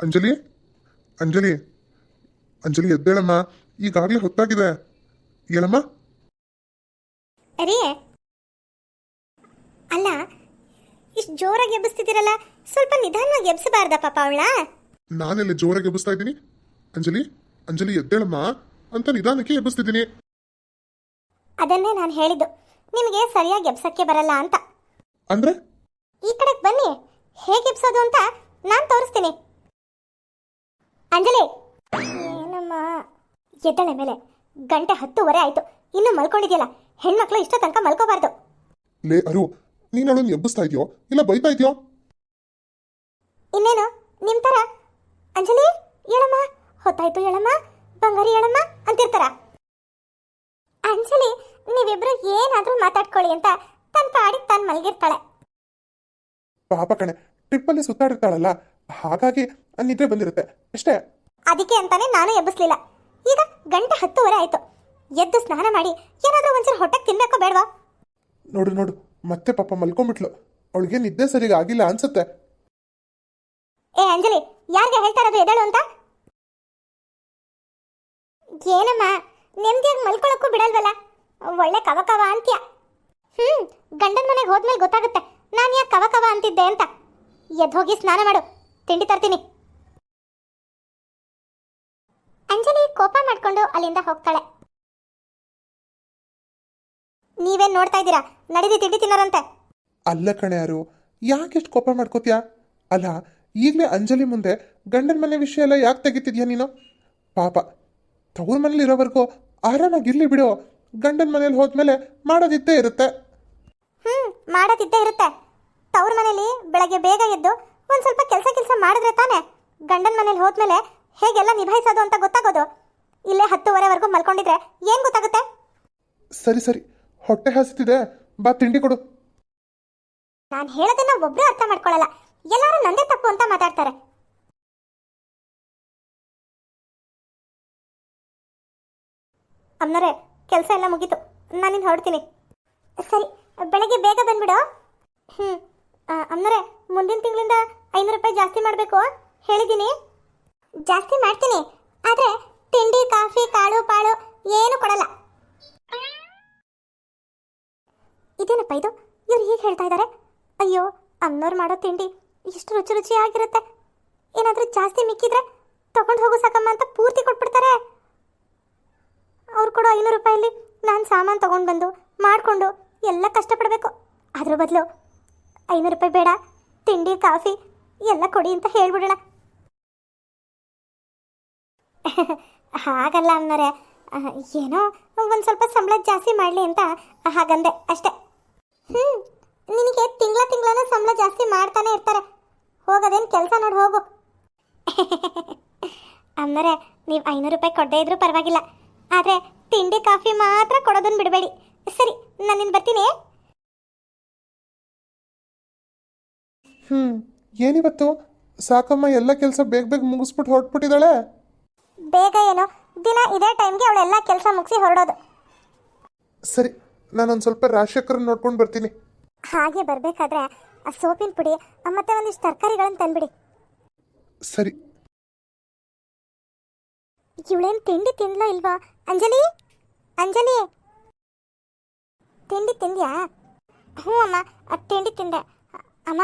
ಅಂಜಲಿ ಅಂಜಲಿ ಅಂಜಲಿ ಎದ್ದೇಳಮ್ಮ. ಈಗಾಗಲೇ ಹೊತ್ತಾಗಿದೆ. ಹೇಳಮ್ಮ. ಅರೇ ಅಲ್ಲ, ಇಷ್ಟು ಜೋರಾಗಿ ಎಬ್ಬಿಸ್ತಿದ್ದೀರಲ್ಲ, ಸ್ವಲ್ಪ ನಿಧಾನವಾಗಿ ಎಬ್ಸಬಾರ್ದ ಪಾಪ ಅವಳ? ನಾನೆಲ್ಲ ಜೋರಾಗಿ ಎಬ್ಬಿಸ್ತಾ ಇದ್ದೀನಿ? ಅಂಜಲಿ ಅಂಜಲಿ ಎದ್ದೇಳಮ್ಮ ಅಂತ ನಿಧಾನಕ್ಕೆ ಎಬ್ಬಿಸ್ತಿದ್ದೀನಿ. ಅದನ್ನೇ ನಾನು ಹೇಳಿದ್ದು, ನಿಮಗೆ ಸರಿಯಾಗಿ ಎಬ್ಸಕ್ಕೆ ಬರಲ್ಲ ಅಂತ. ಅಂದ್ರೆ ಈ ಕಡೆಗೆ ಬನ್ನಿ, ಹೇಗೆ ಎಬ್ಸೋದು ಅಂತ ನಾನು ತೋರಿಸ್ತೀನಿ. ಅಂಜಲಿ, ಏನಮ್ಮ? ಎದ್ದಳೆ ಮೇಲೆ. ಗಂಟೆ 10:30 ಆಯ್ತು, ಇನ್ನು ಮಲ್ಕೊಂಡಿದ್ಯಲ್ಲ. ಹೆಣ್ಮಕ್ಳು ಇಷ್ಟ ತನಕ ಮಲ್ಕೋಬಾರ್ದು. ಲೇ ಅರು, ನೀನು ಅವಳನ್ನು ಎಬ್ಬಿಸ್ತಾ ಇದೆಯೋ ಇಲ್ಲ ಬೈತಾ ಇದೆಯೋ? ಇನ್ನೇನು ನಿಮ್ ತರ ಅಂಜಲಿ ಹೇಳಮ್ಮ, ಹೊತ್ತಾಯ್ತು ಹೇಳಮ್ಮ, ಬಂಗಾರಿ ಹೇಳಮ್ಮ ಅಂತಿರ್ತಾರ. ಅಂಜಲಿ ನೀವಿಬ್ರು ಏನಾದ್ರೂ ಮಾತಾಡ್ಕೊಳ್ಳಿ ಅಂತ ತನ್ನ ಪಾಡಿಗೆ ತಾನು ಮಲಗಿರ್ತಾಳೆ. ಪಾಪ ಕಣೆ, ಟ್ರಿಪ್ಪಲ್ಲಿ ಸುತ್ತಾಡಿರ್ತಾಳಲ್ಲ, ಹಾಗಾಗಿ ನಿದ್ರೆ ಬಂದಿರುತ್ತೆ ಅಷ್ಟೇ. ಅದಕ್ಕೆ ಅಂತಾನೆ ನಾನು ಎಬ್ಬಿಸ್ಲಿಲ್ಲ. ಈಗ ಗಂಟೆ 10:30 ಆಯ್ತು, ಎದ್ದು ಸ್ನಾನ ಮಾಡಿ ಏನಾದ್ರೂ ಒಂದ್ಸರಿ ಹೊಟ್ಟೆಗೆ ತಿನ್ಬೇಕೋ ಬೇಡವಾ? ನೋಡು ನೋಡು, ಮತ್ತೆ ಪಾಪ ಮಲ್ಕೊಂಡ್ಬಿಟ್ಲು. ಅವಳಿಗೆ ನಿದ್ದೆ ಸರಿಗ ಆಗಿಲ್ಲ ಅನ್ಸುತ್ತೆ. ಏ ಅಂಜಲಿ, ಯಾರಿಗೆ ಹೇಳ್ತಾ ಇರೋದು ಎದ್ದೇಳು ಅಂತ? ಏನಮ್ಮ, ನೆಮ್ಮದಿಯಾಗಿ ಮಲ್ಕೊಳಕ್ಕೂ ಬಿಡಲ್ವಲ್ಲ, ಒಳ್ಳೆ ಕವ ಕವ ಅಂತ್ಯ. ಗಂಡನ ಮನೆಗೆ ಹೋದ್ಮೇಲೆ ಗೊತ್ತಾಗುತ್ತೆ ನಾನು ಯಾಕೆ ಕವ ಕವ ಅಂತಿದ್ದೆ ಅಂತ. ಎದ್ದೋಗಿ ಸ್ನಾನ ಮಾಡು, ತಿಂಡಿ ತರ್ತೀನಿ. ಅಂಜಲಿ ಕೋಪ ಮಾಡ್ಕೊಂಡು ಅಲ್ಲಿಂದ ಹೋಗ್ತಾಳೆ. ನೀವೇನ್ ನೋಡ್ತಾ ಇದ್ದೀರಾ? ನಡೀದಿ ತಿಂಡಿ ತಿನ್ನೋರಂತೆ. ಅಲ್ಲ ಕಣೆ ಯಾರು, ಯಾಕೆಷ್ಟು ಕೋಪ ಮಾಡ್ಕೋತೀಯಾ? ಅಲ್ಲ, ಈಗಲೇ ಅಂಜಲಿ ಮುಂದೆ ಗಂಡನ ಮನೆ ವಿಷಯ ಎಲ್ಲ ಯಾಕೆ ತೆಗಿತಿದ್ಯಾ ನೀನು? ಪಾಪ, ತವ್ರ ಮನೇಲಿ ಇರೋವರೆಗೂ ಆರಾಮಾಗಿರ್ಲಿ ಬಿಡು. ಗಂಡನ ಮನೇಲಿ ಹೋದ್ಮೇಲೆ ಮಾಡೋದಿದ್ದೇ ಇರುತ್ತೆ. ಮಾಡೋದಿದ್ದೇ ಇರುತ್ತೆ. ತವ್ರ ಮನೇಲಿ ಬೆಳಗ್ಗೆ ಬೇಗ ಎದ್ದು ಒಂದ್ ಸ್ವಲ್ಪ ಕೆಲಸ ಮಾಡಿದ್ರೆ ತಾನೆ ಗಂಡನ ಮನೇಲಿ ಹೋದ್ಮೇಲೆ ಹೇಗೆಲ್ಲ ನಿಭಾಯಿಸೋದು ಅಂತ ಗೊತ್ತಾಗೋದು. ಇಲ್ಲೇ 10:30ವರೆಗೂ ಮಲ್ಕೊಂಡಿದ್ರೆ ಏನ್ ಗೊತ್ತಾಗುತ್ತೆ? ಸರಿ ಸರಿ, ಹೊಟ್ಟೆ ಹಸಿತಿದೆ, ಬಾ ತಿಂಡಿ ಕೊಡು. ನಾನು ಹೇಳೋದನ್ನ ಒಬ್ರು ಅರ್ಥ ಮಾಡ್ಕೊಳ್ಳಲ್ಲ, ಎಲ್ಲರೂ ನಂದೇ ತಪ್ಪು ಅಂತ ಮಾತಾಡ್ತಾರೆ. ಅಮ್ಮನವ್ರೆ, ಕೆಲಸ ಎಲ್ಲ ಮುಗೀತು, ನಾನಿನ್ ಹೊರಡ್ತೀನಿ. ಸರಿ, ಬೆಳಗ್ಗೆ ಬೇಗ ಬಂದ್ಬಿಡು. ಅಮ್ಮನವ್ರೆ, ಮುಂದಿನ ತಿಂಗಳಿಂದ 500 ರೂಪಾಯಿ ಜಾಸ್ತಿ ಮಾಡಬೇಕು ಹೇಳಿದ್ದೀನಿ. ಜಾಸ್ತಿ ಮಾಡ್ತೀನಿ, ಆದ್ರೆ ತಿಂಡಿ ಕಾಫಿ ಕಾಳು ಪಾಳು ಏನು ಕೊಡಲ್ಲ. ಇದೇನಪ್ಪ ಇದು, ಇವ್ರು ಹೀಗೆ ಹೇಳ್ತಾ ಇದ್ದಾರೆ? ಅಯ್ಯೋ, ಅಮ್ಮನವ್ರು ಮಾಡೋ ತಿಂಡಿ ಎಷ್ಟು ರುಚಿ ರುಚಿಯಾಗಿರುತ್ತೆ. ಏನಾದರೂ ಜಾಸ್ತಿ ಮಿಕ್ಕಿದ್ರೆ ತಗೊಂಡು ಹೋಗು ಸಾಕಮ್ಮ ಅಂತ ಪೂರ್ತಿ ಕೊಟ್ಬಿಡ್ತಾರೆ. ಅವ್ರು ಕೊಡೋ 500 ರೂಪಾಯಲ್ಲಿ ನಾನು ಸಾಮಾನು ತಗೊಂಡು ಬಂದು ಮಾಡಿಕೊಂಡು ಎಲ್ಲ ಕಷ್ಟಪಡಬೇಕು. ಅದ್ರ ಬದಲು 500 ರೂಪಾಯಿ ಬೇಡ, ತಿಂಡಿ ಕಾಫಿ ಎಲ್ಲ ಕೊಡಿ ಅಂತ ಹೇಳ್ಬಿಡೋಣ. ಹಾಗಲ್ಲ ಅನ್ನೋರೆ, ಏನೋ ಒಂದು ಸ್ವಲ್ಪ ಸಂಬಳ ಜಾಸ್ತಿ ಮಾಡಲಿ ಅಂತ ಹಾಗಂದೆ ಅಷ್ಟೇ. ನಿನಗೆ ತಿಂಗಳ ಸಂಬಳ ಜಾಸ್ತಿ ಮಾಡ್ತಾನೆ ಇರ್ತಾರೆ. ಹೋಗೋದೇನು ಕೆಲಸ ನೋಡಿ ಹೋಗು. ಅಂದರೆ ನೀವು 500 ರೂಪಾಯಿ ಕೊಡದೇ ಇದ್ರೂ ಪರವಾಗಿಲ್ಲ, ಆದರೆ ತಿಂಡಿ ಕಾಫಿ ಮಾತ್ರ ಕೊಡೋದನ್ನು ಬಿಡಬೇಡಿ. ಸರಿ, ನಾನಿನ್ನು ಬರ್ತೀನಿ. ಏನಿವತ್ತು ಸಾಕಮ್ಮ ಎಲ್ಲ ಕೆಲಸ ಬೇಗ ಬೇಗ ಮುಗಿಸ್ಬಿಟ್ಟು ಹೊರಟ್ಬಿಟ್ಟಿದ್ದಾಳೆ. ಬೇಗ ಏನು, ದಿನ ಇದೇ ಟೈಮ್ಗೆ ಅವಳೆಲ್ಲ ಕೆಲಸ ಮುಗಿಸಿ ಹೊರಡೋದು. ಸರಿ, ನಾನೊಂದು ಸ್ವಲ್ಪ ರಾಜಶೇಖರನ್ ನೋಡ್ಕೊಂಡು ಬರ್ತೀನಿ. ಹಾಗೆ ಬರಬೇಕಾದ್ರೆ ಆ ಸೋಪಿನ ಪುಡಿ ಮತ್ತೆ ಒಂದಿಷ್ಟು ತರಕಾರಿಗಳನ್ನು ತಂದ್ಬಿಡಿ. ಸರಿ. ಇವಳೇನು ತಿಂಡಿ ತಿಂದ್ಲೋ ಇಲ್ವಾ? ಅಂಜಲಿ, ಅಂಜಲಿ, ತಿಂಡಿ ತಿಂದ್ಯಾ? ಹ್ಞೂ ಅಮ್ಮ, ತಿಂಡಿ ತಿಂದೆ. ಅಮ್ಮ,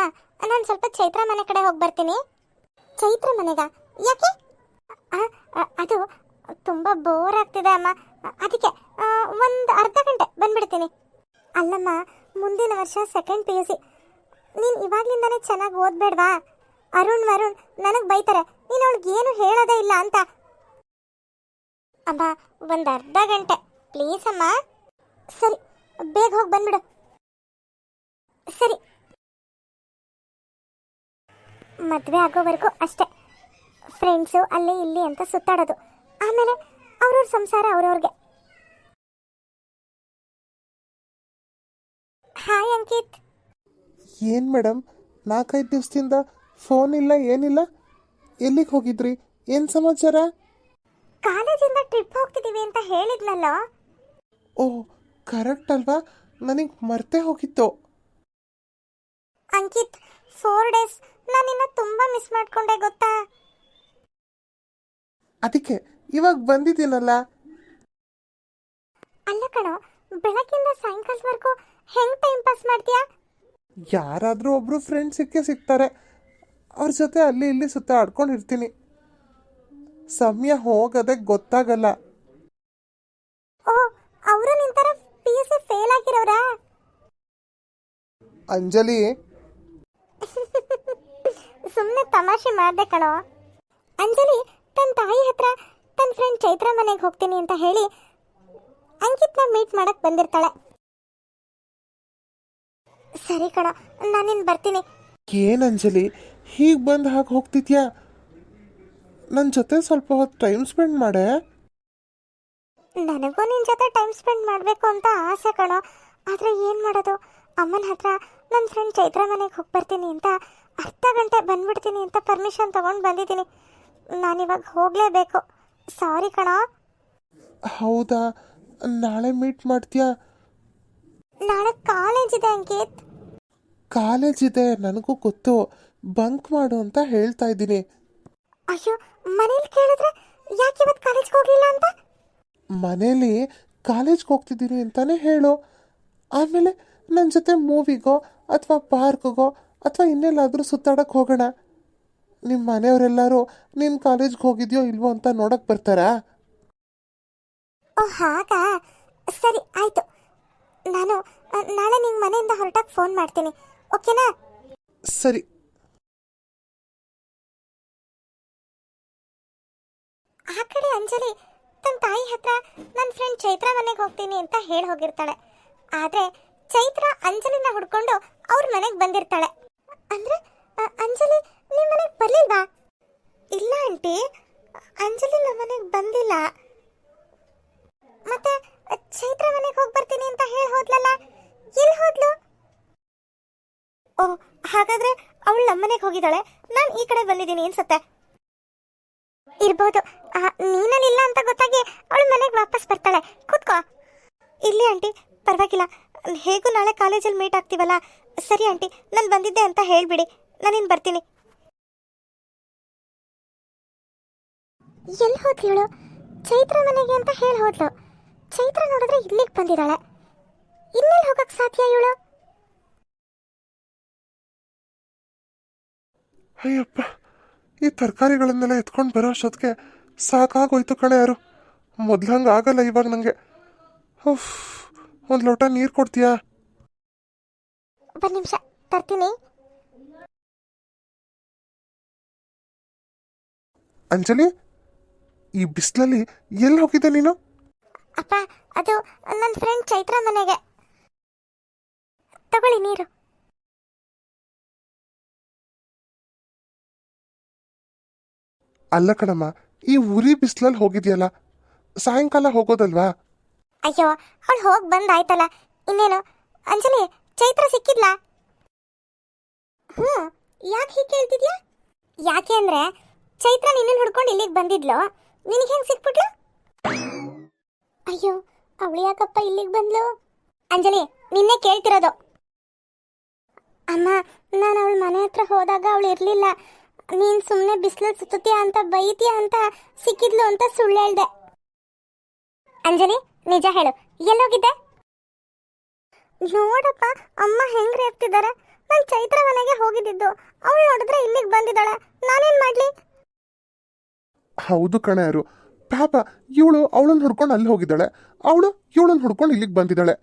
ನಾನು ಸ್ವಲ್ಪ ಚೈತ್ರ ಮನೆ ಕಡೆ ಹೋಗಿ ಬರ್ತೀನಿ. ಚೈತ್ರ ಮನೆಗ? ಯಾಕೆ? ಅದು ತುಂಬ ಬೋರ್ ಆಗ್ತಿದೆ ಅಮ್ಮ, ಅದಕ್ಕೆ ಒಂದು ಅರ್ಧ ಗಂಟೆ ಬಂದ್ಬಿಡ್ತೀನಿ. ಅಲ್ಲಮ್ಮ, ಮುಂದಿನ ವರ್ಷ 2nd PUC. ನೀನು ಇವಾಗಲಿಂದಾನೇ ಚೆನ್ನಾಗಿ ಓದ್ಬೇಡ್ವಾ? ಅರುಣ್ ನನಗೆ ಬೈತಾರೆ, ನೀನು ಅವಳಿಗೆ ಏನು ಹೇಳೋದೇ ಇಲ್ಲ ಅಂತ. ಅಮ್ಮ, ಒಂದು ಅರ್ಧ ಗಂಟೆ ಪ್ಲೀಸ್ ಅಮ್ಮ. ಸರಿ, ಬೇಗ ಹೋಗಿ ಬಂದ್ಬಿಡು. ಸರಿ. ಮದುವೆ ಆಗೋವರೆಗೂ ಅಷ್ಟೇ, ಫ್ರೆಂಡ್ಸು ಅಲ್ಲಿ ಇಲ್ಲಿ ಅಂತ ಸುತ್ತಾಡೋದು. ಆಮೇಲೆ ಅವ್ರವ್ರ ಸಂಸಾರ ಅವ್ರವ್ರಿಗೆ. ಹಾಯ್ ಅಂಕಿತ್. ಏನು ಮೇಡಮ್, 4-5 ದಿವಸದಿಂದ ಫೋನ್ ಇಲ್ಲ, ಏನಿಲ್ಲ, ಎಲ್ಲಿಗೆ ಹೋಗಿದ್ರಿ? ಏನು ಸಮಾಚಾರ? ಕಾಲೇಜಿಂದ ಟ್ರಿಪ್ ಹೋಗ್ತಿದ್ದೀವಿ ಅಂತ ಹೇಳಿದ್ನಲ್ಲ. ಓಹ್, ಕರೆಕ್ಟ್ ಅಲ್ವಾ? ನನಗೆ ಮರ್ತೇ ಹೋಗಿತ್ತು. ಅಂಕಿತ್, 4 ಡೇಸ್ ನಾನಿನ್ನ ತುಂಬ ಮಿಸ್ ಮಾಡ್ಕೊಂಡೆ ಗೊತ್ತಾ? ಅದಕ್ಕೆ ಇವಾಗ ಬಂದಿದ್ದೀನಲ್ಲ. ಅಲ್ಲ ಕಣೋ, ಬೆಳಗ್ಗಿಂದ ಸಾಯಂಕಾಲದವರೆಗೂ ಹೆಂಗ್ ಟೈಮ್ ಪಾಸ್ ಮಾಡ್ತೀಯಾ? ಯಾರಾದರೂ ಒಬ್ಬರು ಫ್ರೆಂಡ್ ಸಿಗ್ತಾರೆ, ಅವ್ರ ಜೊತೆ ಅಲ್ಲಿ ಇಲ್ಲಿ ಸುತ್ತ ಆಡ್ಕೊಂಡಿರ್ತೀನಿ. ಸಮಯ ಹೋಗೋದೇ ಗೊತ್ತಾಗಲ್ಲ. ಓ, ಅವರು ನಿಂತರ PUC ಫೇಲ್ ಆಗಿರೋರಾ? ಅಂಜಲಿ, ಸುಮ್ಮನೆ ತಮಾಷೆ ಮಾಡ್ದೆ ಕಣೋ. ಅಂಜಲಿ ತನ್ನ ತಾಯಿ ಹತ್ರ ತನ್ನ ಫ್ರೆಂಡ್ ಚೈತ್ರ ಮನೆಗೆ ಹೋಗ್ತೀನಿ ಅಂತ ಹೇಳಿ ಅಂಕಿತ್ನ ಮೀಟ್ ಮಾಡಕ್ ಬಂದಿರ್ತಾಳೆ. ಸರಿ ಕಣೋ, ನಾನಿನ್ ಬರ್ತೀನಿ. ಏನಂಜಲಿ ಹೀಗೆ ಬಂದು ಹಾಗೆ ಹೋಗ್ತಿದ್ಯಾ? ನನ್ನ ಜೊತೆ ಸ್ವಲ್ಪ ಹೊತ್ತು ಟೈಮ್ ಸ್ಪೆಂಡ್ ಮಾಡೆ. ನನಗೂ ನಿನ್ನ ಜೊತೆ ಟೈಮ್ ಸ್ಪೆಂಡ್ ಮಾಡಬೇಕು ಅಂತ ಆಸೆ ಕಣೋ. ಆದರೆ ಏನು ಮಾಡೋದು, ಅಮ್ಮನ ಹತ್ರ ನನ್ನ ಫ್ರೆಂಡ್ ಚೈತ್ರ ಮನೆಗೆ ಹೋಗಿ ಬರ್ತೀನಿ ಅಂತ ಅರ್ಧ ಗಂಟೆ ಬಂದ್ಬಿಡ್ತೀನಿ ಅಂತ ಪರ್ಮಿಷನ್ ತೊಗೊಂಡು ಬಂದಿದ್ದೀನಿ. ನಾನಿವಾಗ ಹೋಗಲೇಬೇಕು. ಸಾರಿ ಕಣೋ. ಹೌದಾ, ನಾಳೆ ಮೀಟ್ ಮಾಡ್ತೀಯಾ? ನಾಳೆ ಕಾಲೇಜ್ ಇದೆ ಅಂಕಿತ್. ಕಾಲೇಜ್ ಇದೆ, ನನಗೂ ಗೊತ್ತು. ಬಂಕ್ ಮಾಡು ಅಂತ ಹೇಳ್ತಾ ಇದ್ದೀನಿ. ಅಯ್ಯೋ, ಮನೇಲಿ ಕೇಳಿದ್ರೆ ಯಾಕೆ ಇವತ್ತು ಕಾಲೇಜ್ಗೆ ಹೋಗಲಿಲ್ಲ ಅಂತ? ಮನೇಲಿ ಕಾಲೇಜ್ಗೆ ಹೋಗ್ತಿದ್ದೀನಿ ಅಂತಾನೆ ಹೇಳು. ಆಮೇಲೆ ನನ್ನ ಜೊತೆ ಮೂವಿಗೋ ಅಥವಾ ಪಾರ್ಕ್ಗೋ ಅಥವಾ ಇನ್ನೆಲ್ಲಾದರೂ ಸುತ್ತಾಡಕ್ಕೆ ಹೋಗೋಣ. ನಿಮ್ಮ ಮನೆಯವರೆಲ್ಲರೂ ನೀನು ಕಾಲೇಜ್ಗೆ ಹೋಗಿದ್ಯೋ ಇಲ್ವೋ ಅಂತ ನೋಡಕ್ಕೆ ಬರ್ತಾರಾ? ಓ ಹಾಗಾ, ಸರಿ ಆಯಿತು. ನಾನು ನಾಳೆ ನಿನ್ನ ಮನೆಯಿಂದ ಹೊರಟಾಗ ಫೋನ್ ಮಾಡ್ತೀನಿ, ಓಕೆನಾ? ಸರಿ. ಆ ಕಡೆ ಅಂಜಲಿ ತನ್ನ ತಾಯಿ ಹತ್ರ ನನ್ನ ಫ್ರೆಂಡ್ ಚೈತ್ರ ಮನೆಗೆ ಹೋಗ್ತೀನಿ ಅಂತ ಹೇಳಿ ಹೋಗಿರ್ತಾಳೆ. ಆದರೆ ಚೈತ್ರ ಅಂಜಲಿನ ಹುಡ್ಕೊಂಡು ಅವ್ರ ಮನೆಗೆ ಬಂದಿರ್ತಾಳೆ. ಅಂದರೆ ಅಂಜಲಿ ನಿಮ್ಮ ಮನೆಗೆ ಬರಲಿಲ್ವಾ? ಇಲ್ಲ ಆಂಟಿ, ಅಂಜಲಿ ನಮ್ಮ ಮನೆಗೆ ಬಂದಿಲ್ಲ. ಮತ್ತೆ ಚೈತ್ರ ಮನೆಗೆ ಹೋಗಿ ಬರ್ತೀನಿ ಅಂತ ಹೇಳಿ ಹೋದ್ಲಲ್ಲ, ಎಲ್ಲಿ ಹೋದ್ಲು? ಓ, ಹಾಗಾದ್ರೆ ಅವಳು ನಮ್ಮನೆಗೆ ಹೋಗಿದ್ದಾಳೆ, ನಾನು ಈ ಕಡೆ ಬಂದಿದ್ದೀನಿ ಅನ್ಸುತ್ತೆ. ಇರ್ಬೋದು, ನೀನಲ್ಲಿಲ್ಲ ಅಂತ ಗೊತ್ತಾಗಿ ಅವಳು ಮನೆಗೆ ವಾಪಸ್ ಬರ್ತಾಳೆ. ಕೂತ್ಕೋ. ಇಲ್ಲಿ ಆಂಟಿ, ಪರವಾಗಿಲ್ಲ, ಹೇಗೂ ನಾಳೆ ಕಾಲೇಜಲ್ಲಿ ಮೀಟ್ ಆಗ್ತೀವಲ್ಲ. ಸರಿ ಆಂಟಿ, ನಾನು ಬಂದಿದ್ದೆ ಅಂತ ಹೇಳಿಬಿಡಿ, ನಾನಿನ್ನು ಬರ್ತೀನಿ. ಎಲ್ಲಿ ಹೋದ್ಲಿವಳು? ಚೈತ್ರ ಮನೆಗೆ ಅಂತ ಹೇಳಿ ಹೋದ್ಲು. ಚೈತ್ರ ನೋಡಿದ್ರೆ ಇಲ್ಲಿಗೆ ಬಂದಿದ್ದಾಳೆ. ಇನ್ನೆಲ್ಲಿ ಹೋಗಕ್ಕೆ ಸಾಧ್ಯ ಇವಳು? ಅಯ್ಯಪ್ಪ, ಈ ತರಕಾರಿಗಳನ್ನೆಲ್ಲ ಎತ್ಕೊಂಡು ಬರೋ ಅಷ್ಟೊತ್ತಿಗೆ ಸಾಕಾಗೋಯ್ತು ಕಣೆ. ಯಾರು ಮೊದ್ಲಂಗೆ ಆಗಲ್ಲ ಇವಾಗ ನನಗೆ. ಒಂದು ಲೋಟ ನೀರು ಕೊಡ್ತೀಯಾ? ಒಂದು ನಿಮಿಷ ತರ್ತೀನಿ. ಅಂಜಲಿ, ಈ ಬಿಸಿಲಲ್ಲಿ ಎಲ್ಲಿ ಹೋಗಿದ್ದೆ ನೀನು? ಅಪ್ಪ, ಅದು ನನ್ನ ಫ್ರೆಂಡ್ ಚೈತ್ರ ಮನೆಗೆ. ತಗೊಳ್ಳಿ ನೀರು. ಅಲ್ಲ ಕಣಮ್ಮ, ಈ ಉರಿ ಬಿಸಿಲಲ್ಲಿ ಹೋಗಿದ್ಯಲ್ಲ, ಸಾಯಂಕಾಲ ಹೋಗೋದಲ್ವಾ? ಅಯ್ಯೋ, ಅವಳು ಹೋಗಿ ಬಂದಾಯ್ತಲ್ಲ, ಇನ್ನೇನು? ಅಂಜಲಿ, ಚೈತ್ರ ಸಿಕ್ಕಿದ್ಲಾ? ಯಾಕೆ ಹೀಗೆ ಕೇಳ್ತಿದ್ಯಾ? ಯಾಕೆ ಅಂದ್ರೆ ಚೈತ್ರ ನಿನ್ನನ್ನು ಹುಡ್ಕೊಂಡು ಇಲ್ಲಿಗೆ ಬಂದಿದ್ಲು, ನಿನಗೆ ಹೆಂಗೆ ಸಿಕ್ಬಿಟ್ಲು? ಅಯ್ಯೋ, ಅವಳು ಯಾಕಪ್ಪ ಇಲ್ಲಿಗೆ ಬಂದ್ಲು? ಅಂಜಲಿ, ನಿನ್ನೆ ಕೇಳ್ತಿರೋದು. ಅಮ್ಮ, ನಾನು ಅವಳ ಮನೆ ಹತ್ರ ಹೋದಾಗ ಅವಳು ಇರಲಿಲ್ಲ. ನೀನು ಸುಮ್ಮನೆ ಬಿಸಿಲಲ್ಲಿ ಸುತ್ತೀಯ ಅಂತ ಬೈತೀಯ ಅಂತ ಸಿಕ್ಕಿದ್ಲು ಅಂತ ಸುಳ್ಳು ಹೇಳ್ದೆ. ಅಂಜಲಿ, ನಿಜ ಹೇಳು, ಎಲ್ಲೋಗಿದ್ದೆ? ನೋಡಪ್ಪ, ಅಮ್ಮ ಹೆಂಗ್ ರೇಗ್ತಿದ್ದಾರೆ. ನಾನು ಚೈತ್ರ ಮನೆಗೆ ಹೋಗಿದ್ದಿದ್ದು, ಅವಳು ನೋಡಿದ್ರೆ ಇಲ್ಲಿಗೆ ಬಂದಿದ್ದಾಳೆ, ನಾನೇನು ಮಾಡಲಿ? ಹೌದು ಕಣೆ. ಯಾರು ಪಾಪ, ಇವಳು ಅವಳನ್ನ ಹುಡ್ಕೊಂಡು ಅಲ್ಲಿ ಹೋಗಿದ್ದಾಳೆ, ಅವಳು ಇವಳನ್ನ ಹುಡ್ಕೊಂಡು ಇಲ್ಲಿಗೆ ಬಂದಿದ್ದಾಳೆ.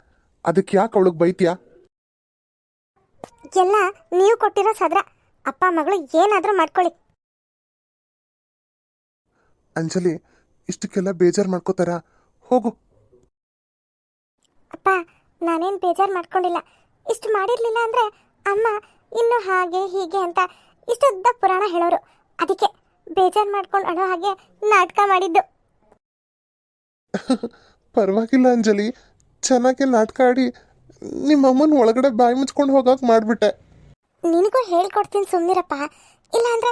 ಅದಕ್ಕೆ ಯಾಕೆ ಅವಳಿಗೆ ಬೈತೀಯಾ? ಎಲ್ಲ ನೀವು ಕೊಟ್ಟಿರೋ ಸದ್ರ. ಅಪ್ಪ ಮಗಳು ಏನಾದರೂ ಮಾಡ್ಕೊಳ್ಳಿ. ಅಂಜಲಿ, ಇಷ್ಟಕ್ಕೆಲ್ಲ ಬೇಜಾರು ಮಾಡ್ಕೋತಾರ? ಹೋಗು. ಅಪ್ಪ, ನಾನೇನು ಬೇಜಾರು ಮಾಡ್ಕೊಂಡಿಲ್ಲ. ಇಷ್ಟು ಮಾಡಿರಲಿಲ್ಲ ಅಂದರೆ ಅಮ್ಮ ಇನ್ನು ಹಾಗೆ ಹೀಗೆ ಅಂತ ಇಷ್ಟುದ್ದ ಪುರಾಣ ಹೇಳೋರು. ಅದಕ್ಕೆ ಬೇಜಾರು ಮಾಡ್ಕೊಂಡು ಅಳೋ ಹಾಗೆ ನಾಟಕ ಮಾಡಿದ್ದು. ಪರವಾಗಿಲ್ಲ ಅಂಜಲಿ, ಚೆನ್ನಾಗಿ ನಾಟಕ ಆಡಿ ನಿಮ್ಮ ಅಮ್ಮನ ಒಳಗಡೆ ಬಾಯಿ ಮುಚ್ಕೊಂಡು ಹೋಗಕ್ಕೆ ಮಾಡಿಬಿಟ್ಟೆ. ನಿನಗೂ ಹೇಳ್ಕೊಡ್ತೀನಿ, ಸುಮ್ಮನಿರಪ್ಪ. ಇಲ್ಲಾಂದ್ರೆ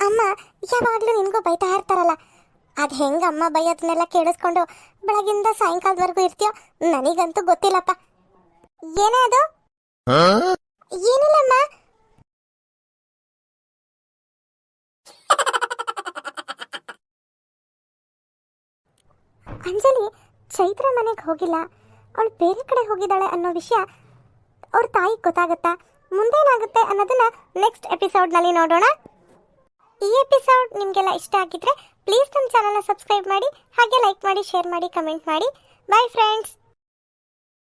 ಅಮ್ಮ ಯಾವಾಗಲೂ ನಿನಗೂ ಬೈತಾ ಇರ್ತಾರಲ್ಲ. ಅದು ಹೆಂಗೆ ಅಮ್ಮ ಬೈಯೋದನ್ನೆಲ್ಲ ಕೇಳಿಸ್ಕೊಂಡು ಬೆಳಗಿಂದ ಸಾಯಂಕಾಲದವರೆಗೂ ಇರ್ತೀಯೋ ನನಗಂತೂ ಗೊತ್ತಿಲ್ಲಪ್ಪ. ಏನೇ ಅದು? ಏನಿಲ್ಲಮ್ಮ. ಅಂಜಲಿ ಚೈತ್ರ ಮನೆಗೆ ಹೋಗಿಲ್ಲ, ಅವಳು ಬೇರೆ ಕಡೆ ಹೋಗಿದ್ದಾಳೆ ಅನ್ನೋ ವಿಷಯ ಅವ್ರ ತಾಯಿಗೆ ಗೊತ್ತಾಗುತ್ತಾ? ಮುಂದೇನಾಗುತ್ತೆ ಅನ್ನೋದನ್ನ ನೆಕ್ಸ್ಟ್ ಎಪಿಸೋಡ್ನಲ್ಲಿ ನೋಡೋಣ. ಈ ಎಪಿಸೋಡ್ ನಿಮಗೆಲ್ಲ ಇಷ್ಟ ಆಗಿದ್ರೆ ಪ್ಲೀಸ್ ನಮ್ಮ ಚಾನಲ್ನ ಸಬ್ಸ್ಕ್ರೈಬ್ ಮಾಡಿ, ಹಾಗೆ ಲೈಕ್ ಮಾಡಿ, ಶೇರ್ ಮಾಡಿ, ಕಮೆಂಟ್ ಮಾಡಿ. Bye friends.